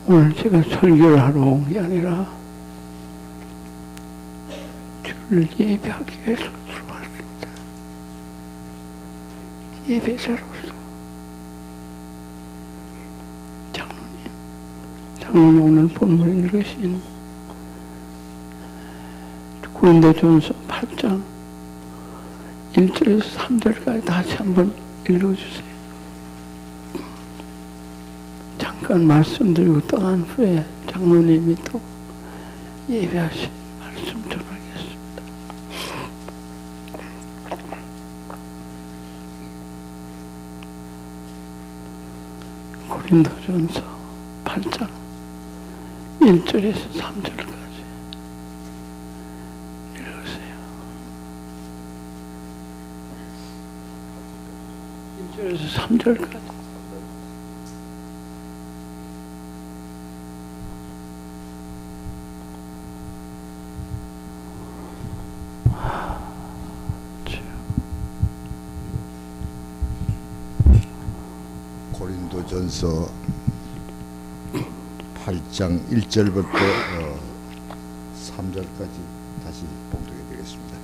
오늘 제가 설교를 하러 온 게 아니라 주를 예배하기 위해서 들어왔습니다. 예배자로서. 장로님 오늘 본문에 읽으신 고린도전서 8장 1절에서 3절까지 다시 한번 읽어주세요. 잠깐 말씀드리고 떠난 후에 장로님이 또 예배하신 말씀 전하겠습니다. 고린도전서 8장 1절에서 3절까지 읽으세요. 1절에서 3절까지. 고린도전서 8장 1절부터 3절까지 다시 봉독해 드리겠습니다.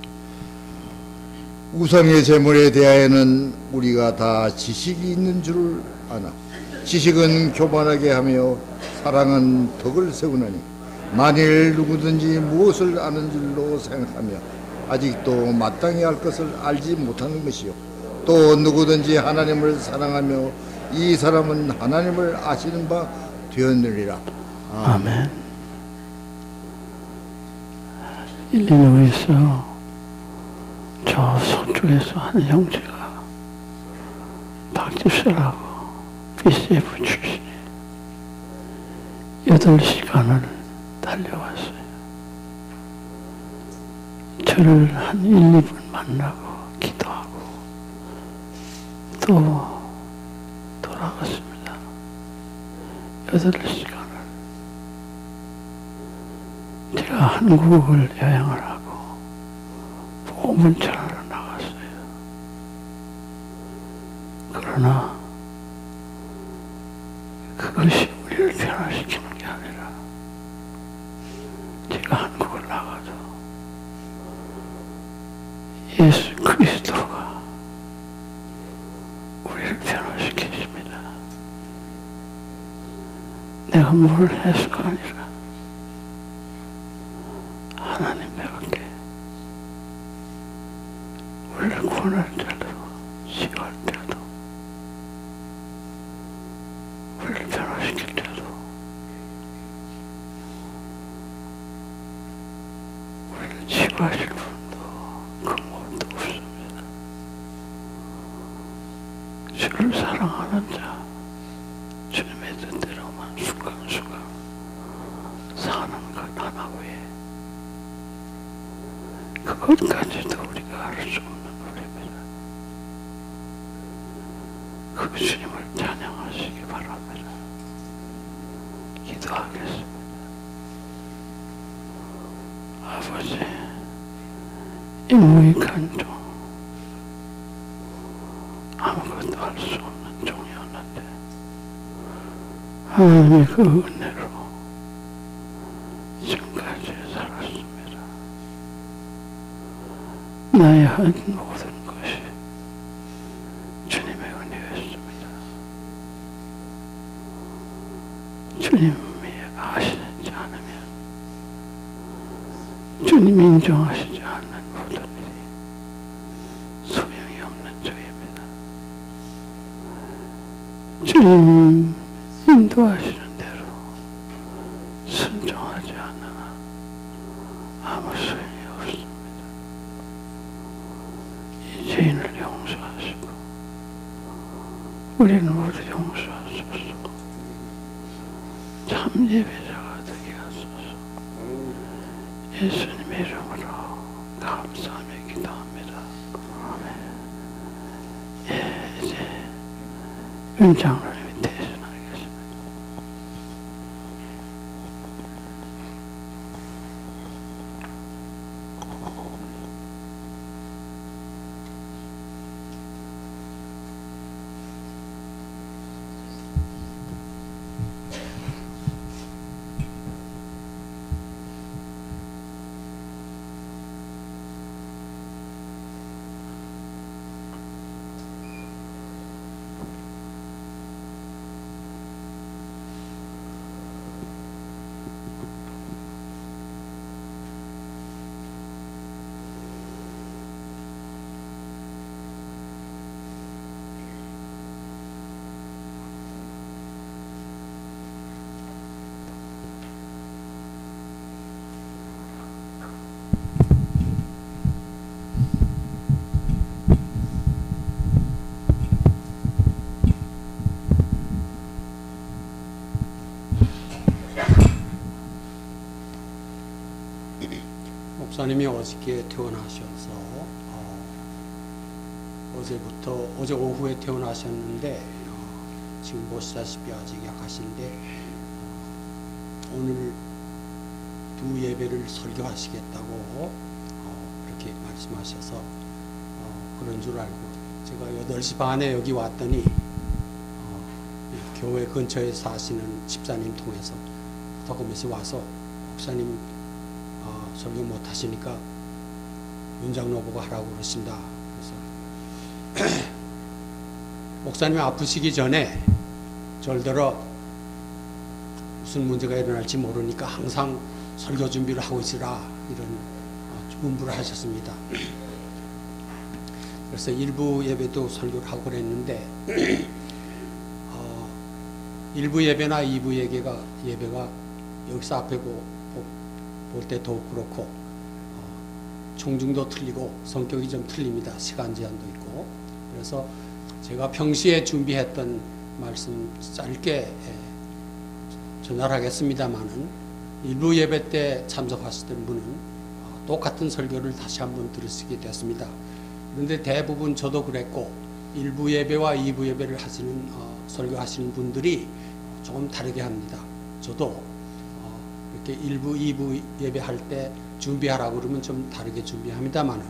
우상의 제물에 대하여는 우리가 다 지식이 있는 줄 아나 지식은 교만하게 하며 사랑은 덕을 세우나니 만일 누구든지 무엇을 아는 줄로 생각하며 아직도 마땅히 할 것을 알지 못하는 것이요 또 누구든지 하나님을 사랑하며 이 사람은 하나님을 아시는 바 되었느니라. 아멘. 일리노이에서 저 서쪽에서 한 형제가 박집사라고 BCF 출신이 8시간을 달려왔어요. 저를 한 1, 2분 만나고 기도하고 또 돌아갔습니다. 8시간을. 제가 한국을 여행을 하고 복음을 전하러 나갔어요. 그러나 그것이 우리를 변화시키는 게 아니라 제가 한국을 나가서 예수 그리스도가 우리를 변화시키십니다. 내가 뭘 해서가 아니라 하나님 배웠게 우리를 구원할 때도 시할 때도 우리를 변화시킬 때도 우리를 치유하실 분도 그 무엇도 없습니다. 주를 사랑하는 자 주님의 뜻대로만 순간순간 사는 것 하나 외에 그것까지도 우리가 알 수 없는 우리입니다. 그 주님을 찬양하시기 바랍니다. 기도하겠습니다. 아버지, 이 무익한 종, 아무것도 할 수 없는 종이었는데 하나님의 그 은혜로 지금까지 살았습니다. 나의 한 모든 것이 주님의 은혜였습니다. 주님이 아시지 않으면 주님이 인정하시지 않는 모든 일이 소용이 없는 죄입니다. 주님 인도하시는 대로 순종하지 않으나 아무 소용이 없습니다. 이 죄인을 용서하시고 우리는 모두 용서하소서. 참 예배자가 되게 하소서. 예수님의 이름으로 감사하며 기도합니다. 아멘. 예, 이제 은장로님이 대신하겠습니다. 목사님이 어저께 퇴원하셔서 어제 오후에 퇴원하셨는데 지금 보시다시피 아직 약하신데 오늘 두 예배를 설교하시겠다고 그렇게 말씀하셔서 그런 줄 알고 제가 8시 반에 여기 왔더니 교회 근처에 사시는 집사님 통해서 도코메시 와서 목사님 설교 못 하시니까 윤장로 보고 하라고 그러신다. 그래서 목사님이 아프시기 전에 절더러 무슨 문제가 일어날지 모르니까 항상 설교 준비를 하고 있으라 이런 문부를 하셨습니다. 그래서 일부 예배도 설교를 하고 그랬는데 일부 예배나 2부 예배가 여기서 앞에 볼 때 더욱 그렇고 총중도 틀리고 성격이 좀 틀립니다. 시간 제한도 있고. 그래서 제가 평시에 준비했던 말씀 짧게 전달하겠습니다마는 일부 예배 때 참석하시던 분은 똑같은 설교를 다시 한번 들으시게 되었습니다. 그런데 대부분 저도 그랬고 일부 예배와 2부 예배를 하시는 설교하시는 분들이 조금 다르게 합니다. 저도 이렇게 1부, 2부 예배할 때 준비하라고 그러면 좀 다르게 준비합니다만은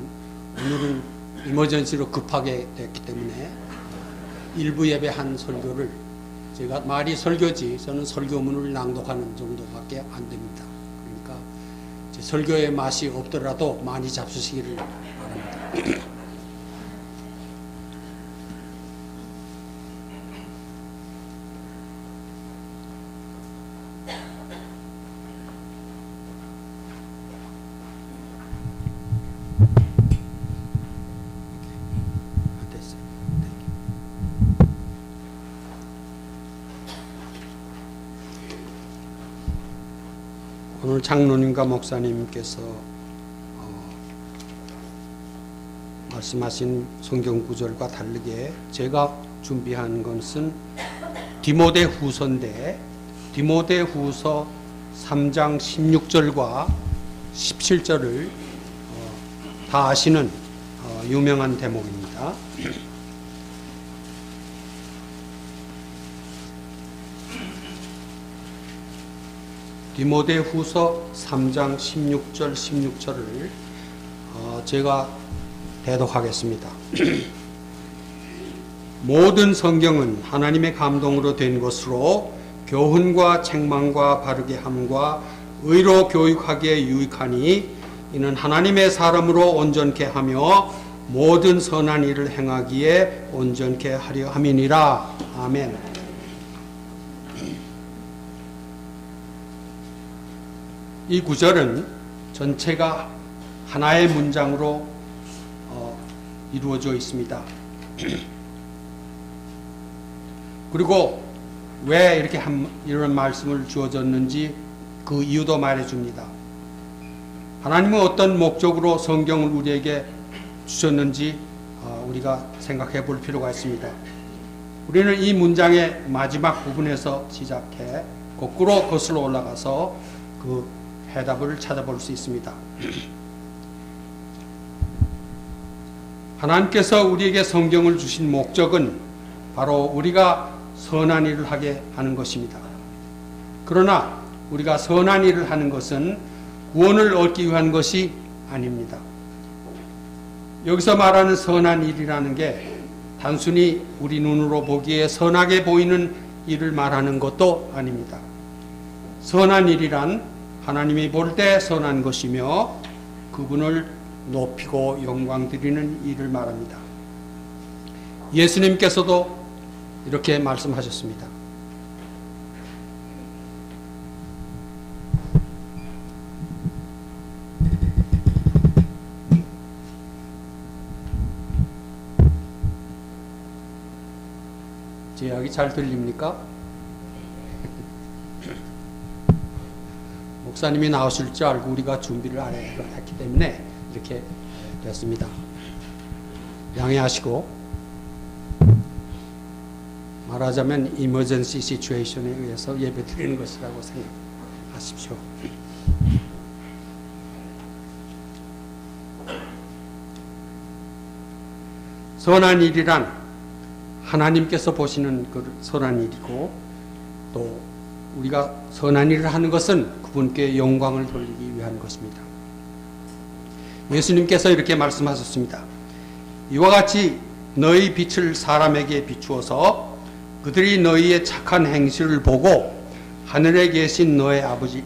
오늘은 이머전시로 급하게 됐기 때문에 1부 예배 한 설교를 제가 말이 설교지 저는 설교문을 낭독하는 정도밖에 안 됩니다. 그러니까 제 설교의 맛이 없더라도 많이 잡수시기를 바랍니다. 오늘 장로님과 목사님께서 말씀하신 성경 구절과 다르게 제가 준비한 것은 디모데후서인데 디모데후서 3장 16절과 17절을 다 아시는 유명한 대목입니다. 디모데후서 3장 16절 16절을 제가 대독하겠습니다. 모든 성경은 하나님의 감동으로 된 것으로 교훈과 책망과 바르게 함과 의로 교육하기에 유익하니 이는 하나님의 사람으로 온전케 하며 모든 선한 일을 행하기에 온전케 하려 함이니라. 아멘. 이 구절은 전체가 하나의 문장으로 이루어져 있습니다. 그리고 왜 이렇게 이런 말씀을 주어졌는지 그 이유도 말해줍니다. 하나님은 어떤 목적으로 성경을 우리에게 주셨는지 우리가 생각해 볼 필요가 있습니다. 우리는 이 문장의 마지막 부분에서 시작해 거꾸로 거슬러 올라가서 그 해답을 찾아볼 수 있습니다. 하나님께서 우리에게 성경을 주신 목적은 바로 우리가 선한 일을 하게 하는 것입니다. 그러나 우리가 선한 일을 하는 것은 구원을 얻기 위한 것이 아닙니다. 여기서 말하는 선한 일이라는 게 단순히 우리 눈으로 보기에 선하게 보이는 일을 말하는 것도 아닙니다. 선한 일이란 하나님이 볼 때 선한 것이며 그분을 높이고 영광 드리는 일을 말합니다. 예수님께서도 이렇게 말씀하셨습니다. 제 이야기 잘 들립니까? 목사님이 나오실 줄 알고 우리가 준비를 안 했기 때문에 이렇게 됐습니다. 양해하시고, 말하자면 이머전시 시츄에이션에 의해서 예배 드리는 것이라고 생각하십시오. 선한 일이란 하나님께서 보시는 그 선한 일이고, 또 우리가 선한 일을 하는 것은 그분께 영광을 돌리기 위한 것입니다. 예수님께서 이렇게 말씀하셨습니다. 이와 같이 너희 빛을 사람에게 비추어서 그들이 너희의 착한 행실을 보고 하늘에 계신 너의 아버지께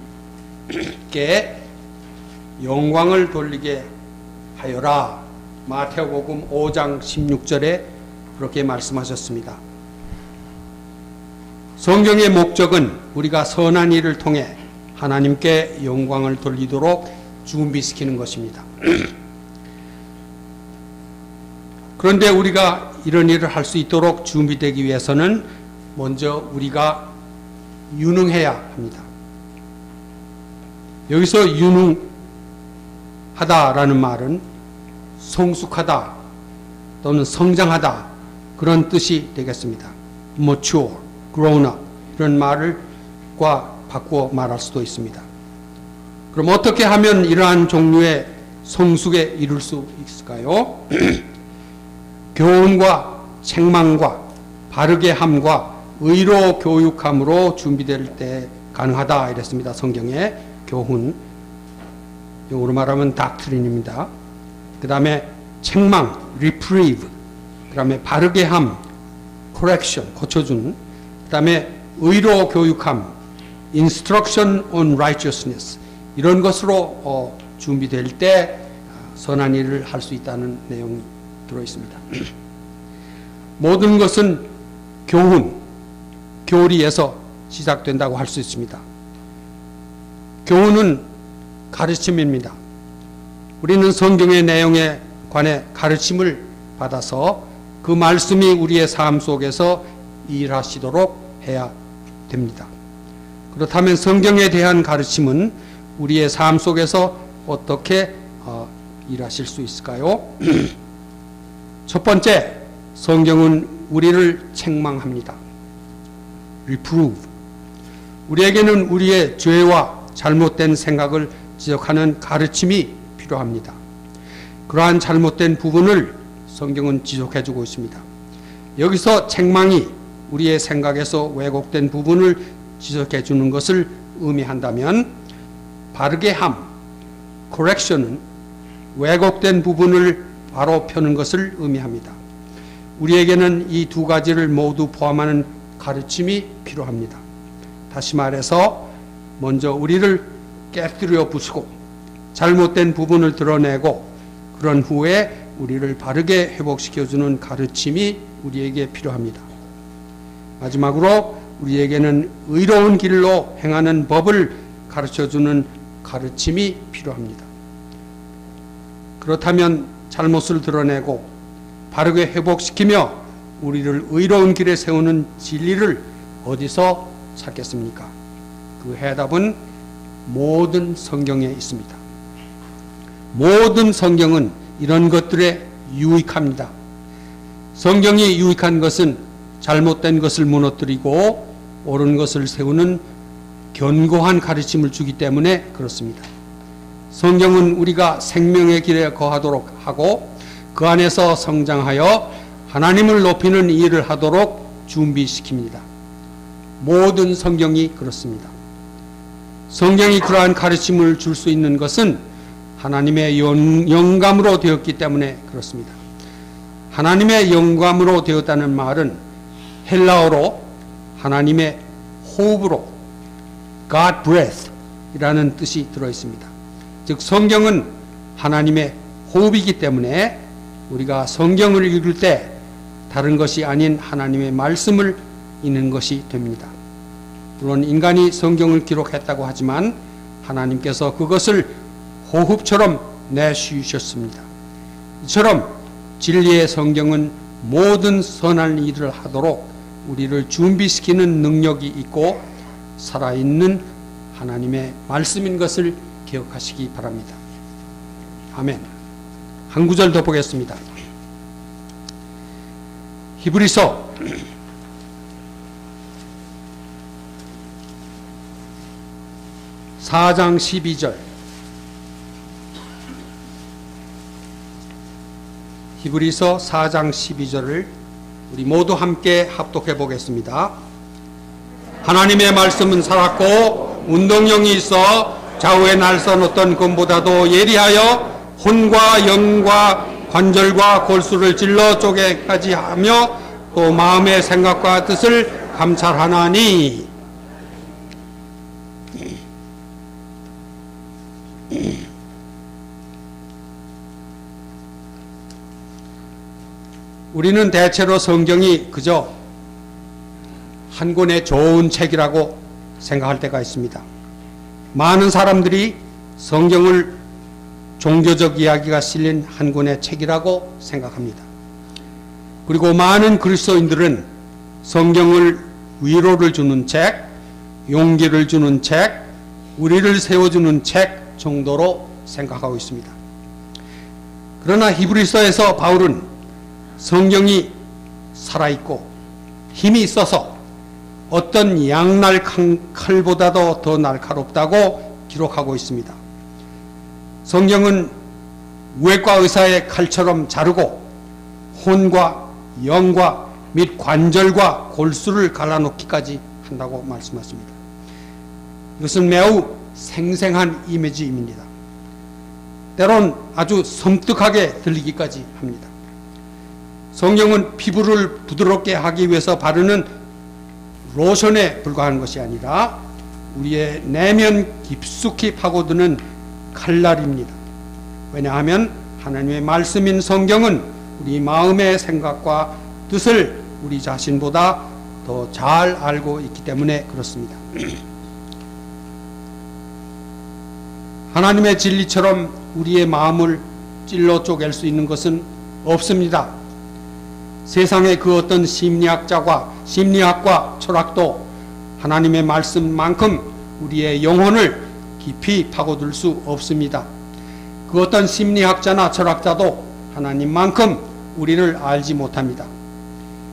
영광을 돌리게 하여라. 마태복음 5장 16절에 그렇게 말씀하셨습니다. 성경의 목적은 우리가 선한 일을 통해 하나님께 영광을 돌리도록 준비시키는 것입니다. 그런데 우리가 이런 일을 할 수 있도록 준비되기 위해서는 먼저 우리가 유능해야 합니다. 여기서 유능하다라는 말은 성숙하다 또는 성장하다 그런 뜻이 되겠습니다. mature, grown up 이런 말과 바꾸어 말할 수도 있습니다. 그럼 어떻게 하면 이러한 종류의 성숙에 이룰 수 있을까요? 교훈과 책망과 바르게 함과 의로 교육함으로 준비될 때 가능하다 이랬습니다. 성경에 교훈, 영어로 말하면 doctrine입니다. 그 다음에 책망, reprieve, 그 다음에 바르게 함, correction, 고쳐준, 그 다음에 의로 교육함, instruction on righteousness 이런 것으로 준비될 때 선한 일을 할 수 있다는 내용이 들어있습니다. 모든 것은 교훈, 교리에서 시작된다고 할 수 있습니다. 교훈은 가르침입니다. 우리는 성경의 내용에 관해 가르침을 받아서 그 말씀이 우리의 삶 속에서 일하시도록 해야 됩니다. 그렇다면 성경에 대한 가르침은 우리의 삶 속에서 어떻게 일하실 수 있을까요? 첫 번째, 성경은 우리를 책망합니다. reprove. 우리에게는 우리의 죄와 잘못된 생각을 지적하는 가르침이 필요합니다. 그러한 잘못된 부분을 성경은 지적해주고 있습니다. 여기서 책망이 우리의 생각에서 왜곡된 부분을 지적해주는 것을 의미한다면, 바르게 함, correction은 왜곡된 부분을 바로 펴는 것을 의미합니다. 우리에게는 이 두 가지를 모두 포함하는 가르침이 필요합니다. 다시 말해서 먼저 우리를 깨뜨려 부수고 잘못된 부분을 드러내고 그런 후에 우리를 바르게 회복시켜주는 가르침이 우리에게 필요합니다. 마지막으로 우리에게는 의로운 길로 행하는 법을 가르쳐주는 가르침이 필요합니다. 그렇다면 잘못을 드러내고 바르게 회복시키며 우리를 의로운 길에 세우는 진리를 어디서 찾겠습니까? 그 해답은 모든 성경에 있습니다. 모든 성경은 이런 것들에 유익합니다. 성경이 유익한 것은 잘못된 것을 무너뜨리고 옳은 것을 세우는 견고한 가르침을 주기 때문에 그렇습니다. 성경은 우리가 생명의 길에 거하도록 하고 그 안에서 성장하여 하나님을 높이는 일을 하도록 준비시킵니다. 모든 성경이 그렇습니다. 성경이 그러한 가르침을 줄 수 있는 것은 하나님의 영감으로 되었기 때문에 그렇습니다. 하나님의 영감으로 되었다는 말은 헬라어로 하나님의 호흡으로 God breath 이라는 뜻이 들어있습니다. 즉 성경은 하나님의 호흡이기 때문에 우리가 성경을 읽을 때 다른 것이 아닌 하나님의 말씀을 읽는 것이 됩니다. 물론 인간이 성경을 기록했다고 하지만 하나님께서 그것을 호흡처럼 내쉬셨습니다. 이처럼 진리의 성경은 모든 선한 일을 하도록 우리를 준비시키는 능력이 있고 살아있는 하나님의 말씀인 것을 기억하시기 바랍니다. 아멘. 한 구절 더 보겠습니다. 히브리서 4장 12절 히브리서 4장 12절을 우리 모두 함께 합독해 보겠습니다. 하나님의 말씀은 살았고 운동력이 있어 좌우에 날선 어떤 검보다도 예리하여 혼과 영과 관절과 골수를 찔러 쪼개까지 하며 또 마음의 생각과 뜻을 감찰하나니. 우리는 대체로 성경이 그저 한 권의 좋은 책이라고 생각할 때가 있습니다. 많은 사람들이 성경을 종교적 이야기가 실린 한 권의 책이라고 생각합니다. 그리고 많은 그리스도인들은 성경을 위로를 주는 책, 용기를 주는 책, 우리를 세워주는 책 정도로 생각하고 있습니다. 그러나 히브리서에서 바울은 성경이 살아있고 힘이 있어서 어떤 양날 칼보다도 더 날카롭다고 기록하고 있습니다. 성경은 외과 의사의 칼처럼 자르고 혼과 영과 및 관절과 골수를 갈라놓기까지 한다고 말씀하십니다. 이것은 매우 생생한 이미지입니다. 때론 아주 섬뜩하게 들리기까지 합니다. 성경은 피부를 부드럽게 하기 위해서 바르는 로션에 불과한 것이 아니라 우리의 내면 깊숙이 파고드는 칼날입니다. 왜냐하면 하나님의 말씀인 성경은 우리 마음의 생각과 뜻을 우리 자신보다 더 잘 알고 있기 때문에 그렇습니다. 하나님의 진리처럼 우리의 마음을 찔러 쪼갤 수 있는 것은 없습니다. 세상의 그 어떤 심리학과 철학도 하나님의 말씀만큼 우리의 영혼을 깊이 파고들 수 없습니다. 그 어떤 심리학자나 철학자도 하나님만큼 우리를 알지 못합니다.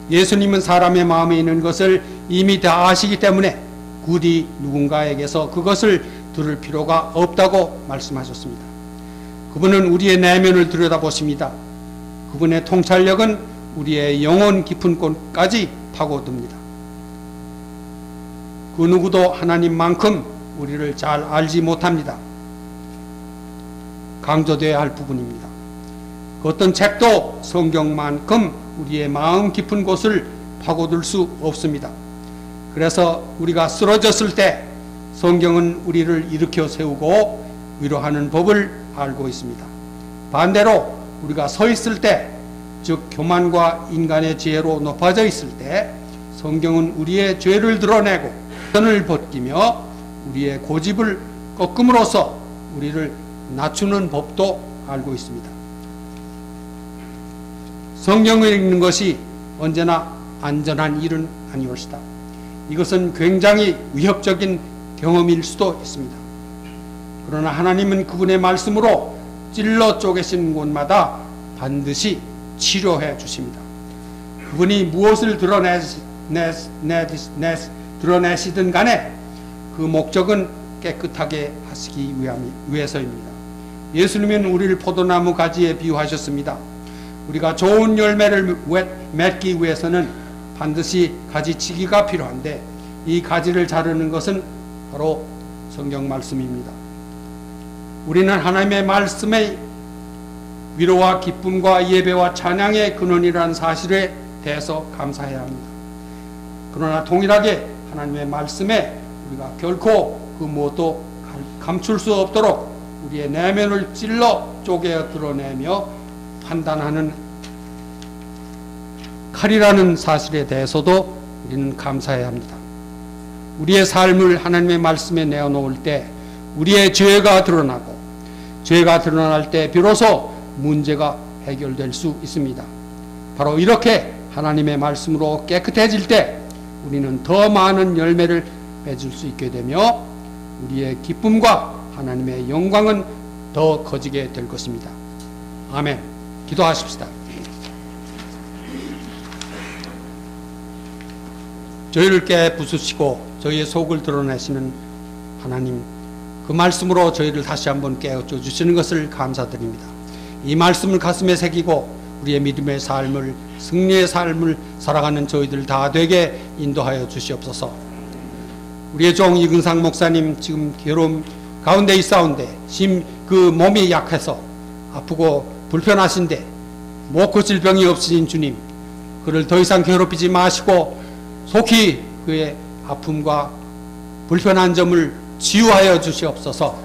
예수님은 사람의 마음에 있는 것을 이미 다 아시기 때문에 굳이 누군가에게서 그것을 들을 필요가 없다고 말씀하셨습니다. 그분은 우리의 내면을 들여다보십니다. 그분의 통찰력은 우리의 영혼 깊은 곳까지 파고듭니다. 그 누구도 하나님만큼 우리를 잘 알지 못합니다. 강조되어야 할 부분입니다. 그 어떤 책도 성경만큼 우리의 마음 깊은 곳을 파고들 수 없습니다. 그래서 우리가 쓰러졌을 때 성경은 우리를 일으켜 세우고 위로하는 법을 알고 있습니다. 반대로 우리가 서 있을 때, 즉 교만과 인간의 지혜로 높아져 있을 때 성경은 우리의 죄를 드러내고 선을 벗기며 우리의 고집을 꺾음으로써 우리를 낮추는 법도 알고 있습니다. 성경을 읽는 것이 언제나 안전한 일은 아니올시다. 이것은 굉장히 위협적인 경험일 수도 있습니다. 그러나 하나님은 그분의 말씀으로 찔러 쪼개신 곳마다 반드시 치료해 주십니다. 그분이 무엇을 드러내시든 간에 그 목적은 깨끗하게 하시기 위해서입니다. 예수님은 우리를 포도나무 가지에 비유하셨습니다. 우리가 좋은 열매를 맺기 위해서는 반드시 가지치기가 필요한데 이 가지를 자르는 것은 바로 성경 말씀입니다. 우리는 하나님의 말씀의 위로와 기쁨과 예배와 찬양의 근원이라는 사실에 대해서 감사해야 합니다. 그러나 동일하게 하나님의 말씀에 우리가 결코 그 무엇도 감출 수 없도록 우리의 내면을 찔러 쪼개 드러내며 판단하는 칼이라는 사실에 대해서도 우리는 감사해야 합니다. 우리의 삶을 하나님의 말씀에 내어놓을 때 우리의 죄가 드러나고 죄가 드러날 때 비로소 문제가 해결될 수 있습니다. 바로 이렇게 하나님의 말씀으로 깨끗해질 때 우리는 더 많은 열매를 맺을 수 있게 되며 우리의 기쁨과 하나님의 영광은 더 커지게 될 것입니다. 아멘. 기도하십시다. 저희를 깨부수시고 저희의 속을 드러내시는 하나님, 그 말씀으로 저희를 다시 한번 깨우쳐 주시는 것을 감사드립니다. 이 말씀을 가슴에 새기고 우리의 믿음의 삶을, 승리의 삶을 살아가는 저희들 다 되게 인도하여 주시옵소서. 우리의 종 이근상 목사님 지금 괴로움 가운데 있사온데 그 몸이 약해서 아프고 불편하신데 못 고칠 병이 없으신 주님, 그를 더 이상 괴롭히지 마시고 속히 그의 아픔과 불편한 점을 치유하여 주시옵소서.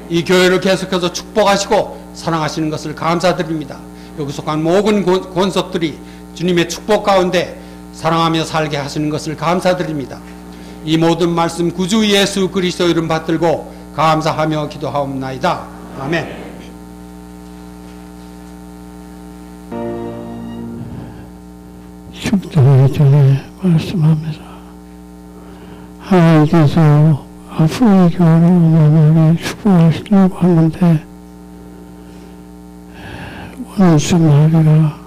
이 교회를 계속해서 축복하시고 사랑하시는 것을 감사드립니다. 여기 속한 모든 권속들이 주님의 축복 가운데 사랑하며 살게 하시는 것을 감사드립니다. 이 모든 말씀 구주 예수 그리스도 이름 받들고 감사하며 기도하옵나이다. 아멘. 축도하기 전에 말씀합니다. 하나님께서 앞으로의 교회를 어마어마하게 축복하시려고 하는데 원수 마귀가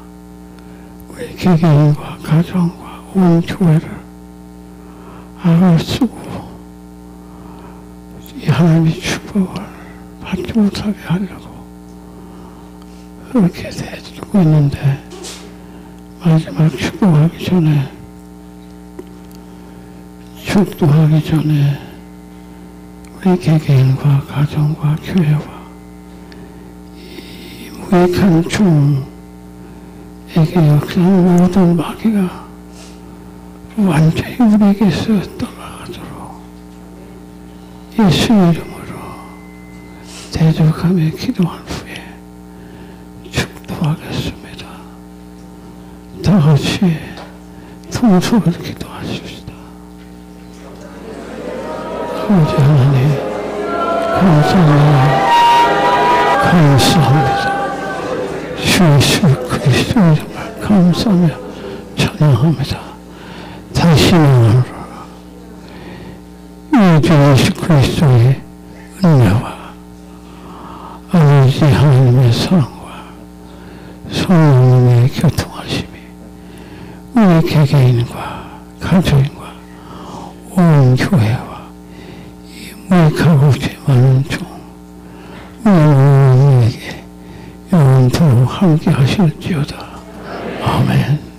우리 개개인과 가정과 온 교회를 악을 쓰고 이 하나님의 축복을 받지 못하게 하려고 그렇게 대들고 있는데, 마지막 축복하기 전에, 축도하기 전에 우리 개개인과 가정과 교회와 이 무익한 종에게 역사하는 모든 마귀가 완전히 우리에게서 떠나가도록 예수 이름으로 대적하며 기도한 후에 축도하겠습니다. 다 같이 통속을 기도하십시다. 아버지 하나님, 감사합니다. 감사합니다. 주 예수 그리스도 이름을 감사하며 찬양합니다. 다시는 우리 주 예수 그리스도의 은혜와 아버지 하나님의 사랑과 성령님의 교통하심이 우리 개개인과 가족과 온 교회와 이 무익하고 죄 많은 종 우리에게 영원토록 함께 하실지어다. 아멘.